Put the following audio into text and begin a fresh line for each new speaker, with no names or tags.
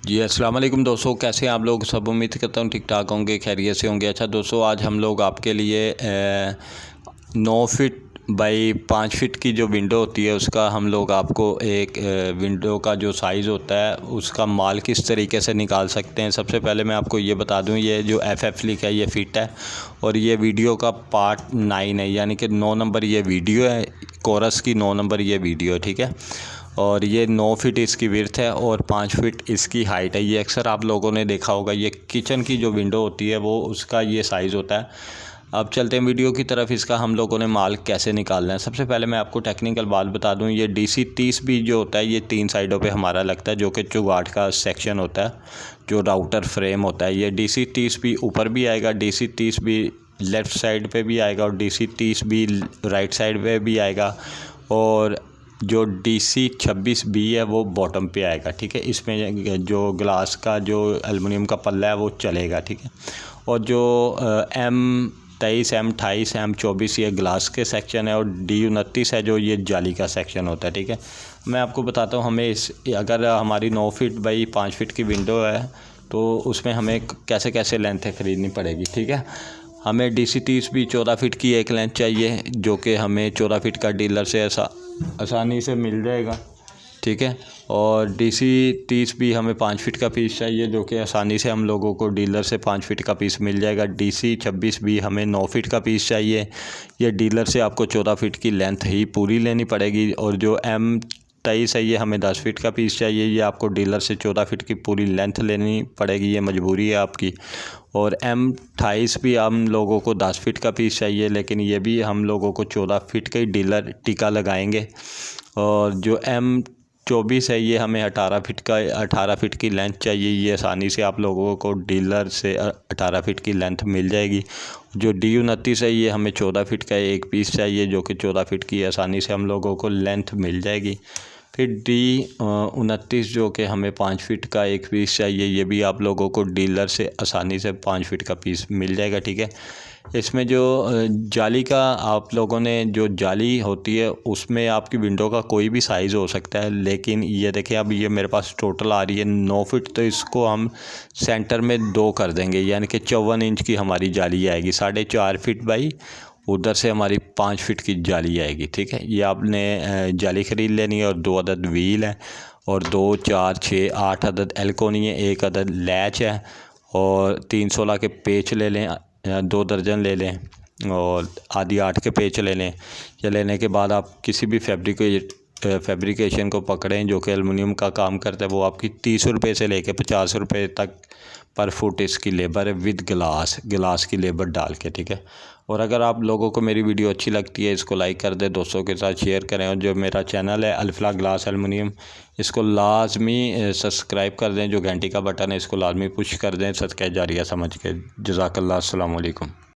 जी अस्सलाम वालेकुम दोस्तों, कैसे हैं आप लोग। सब उम्मीद करता हूँ ठीक ठाक होंगे, खैरियत से होंगे। अच्छा दोस्तों, आज हम लोग आपके लिए 9 फीट बाई 5 फीट की जो विंडो होती है उसका हम लोग आपको एक विंडो का जो साइज़ होता है उसका माल किस तरीके से निकाल सकते हैं। सबसे पहले मैं आपको ये बता दूं, ये जो FF लिखा है ये फ़िट है और ये वीडियो का पार्ट 9 है, यानी कि 9 नंबर ये वीडियो है, कोरस की 9 नंबर ये वीडियो है, ठीक है। और ये 9 फीट इसकी विड्थ है और 5 फीट इसकी हाइट है। ये अक्सर आप लोगों ने देखा होगा, ये किचन की जो विंडो होती है वो उसका ये साइज़ होता है। अब चलते हैं वीडियो की तरफ। इसका हम लोगों ने माल कैसे निकालना है। सबसे पहले मैं आपको टेक्निकल बात बता दूं, ये DC 30 भी जो होता है ये 3 साइडों पे हमारा लगता है, जो कि चुगाड़ का सेक्शन होता है, जो राउटर फ्रेम होता है। ये DC 30 भी ऊपर भी आएगा, DC 30 भी लेफ़्ट साइड पे भी आएगा और DC 30 भी राइट साइड पे भी आएगा, और जो DC 26B है वो बॉटम पे आएगा, ठीक है। इसमें जो ग्लास का जो एलुमिनियम का पल्ला है वो चलेगा, ठीक है। और जो M23 M28 M24 ये ग्लास के सेक्शन है और D29 है जो ये जाली का सेक्शन होता है, ठीक है। मैं आपको बताता हूँ, हमें अगर हमारी 9 फीट बाई 5 फीट की विंडो है तो उसमें हमें कैसे कैसे लेंथें ख़रीदनी पड़ेगी, ठीक है। हमें DC 30 भी 14 फीट की एक लेंथ चाहिए, जो कि हमें 14 फीट का डीलर से आसानी से मिल जाएगा, ठीक है। और DC 30 भी हमें 5 फीट का पीस चाहिए, जो कि आसानी से हम लोगों को डीलर से 5 फीट का पीस मिल जाएगा। DC 26 भी हमें 9 फीट का पीस चाहिए, ये डीलर से आपको 14 फीट की लेंथ ही पूरी लेनी पड़ेगी। और जो M23 है ये हमें 10 फीट का पीस चाहिए, ये आपको डीलर से 14 फीट की पूरी लेंथ लेनी पड़ेगी, ये मजबूरी है आपकी। और M28 भी हम लोगों को 10 फीट का पीस चाहिए, लेकिन ये भी हम लोगों को 14 फीट का ही डीलर टीका लगाएंगे। और जो M24 है ये हमें 18 फीट की लेंथ चाहिए, ये आसानी से आप लोगों को डीलर से 18 फीट की लेंथ मिल जाएगी। जो D29 है ये हमें 14 फीट का एक पीस चाहिए, जो कि 14 फीट की आसानी से हम लोगों को लेंथ मिल जाएगी। फिर D29 जो कि हमें 5 फीट का एक पीस चाहिए, ये भी आप लोगों को डीलर से आसानी से 5 फीट का पीस मिल जाएगा, ठीक है। इसमें जो जाली का आप लोगों ने जो जाली होती है उसमें आपकी विंडो का कोई भी साइज़ हो सकता है, लेकिन ये देखिए अब ये मेरे पास टोटल आ रही है 9 फीट, तो इसको हम सेंटर में 2 कर देंगे, यानी कि 54 इंच की हमारी जाली आएगी। 4.5 फीट बाई उधर से हमारी 5 फीट की जाली आएगी, ठीक है। ये आपने जाली ख़रीद लेनी है और 2 अदद व्हील है और 2 4 6 8 अदद एल्कोनी है, 1 अदद लैच है और 316 के पेच ले लें, 2 दर्जन ले लें और आधी 8 के पेच ले लें। ये लेने के बाद आप किसी भी फैब्रिकेशन को पकड़ें जो कि एलुमिनियम का काम करता है, वो आपकी 30 रुपये से लेके 50 रुपये तक पर फुट इसकी लेबर है, विद गिलास की लेबर डाल के, ठीक है। और अगर आप लोगों को मेरी वीडियो अच्छी लगती है इसको लाइक कर दें, दोस्तों के साथ शेयर करें, और जो मेरा चैनल है अल्फला ग्लास एलुमिनियम इसको लाजमी सब्सक्राइब कर दें, जो घंटी का बटन है इसको लाजमी पुश कर दें, सदका जारिया समझ के। जज़ाकल्लाह, अस्सलाम वालेकुम।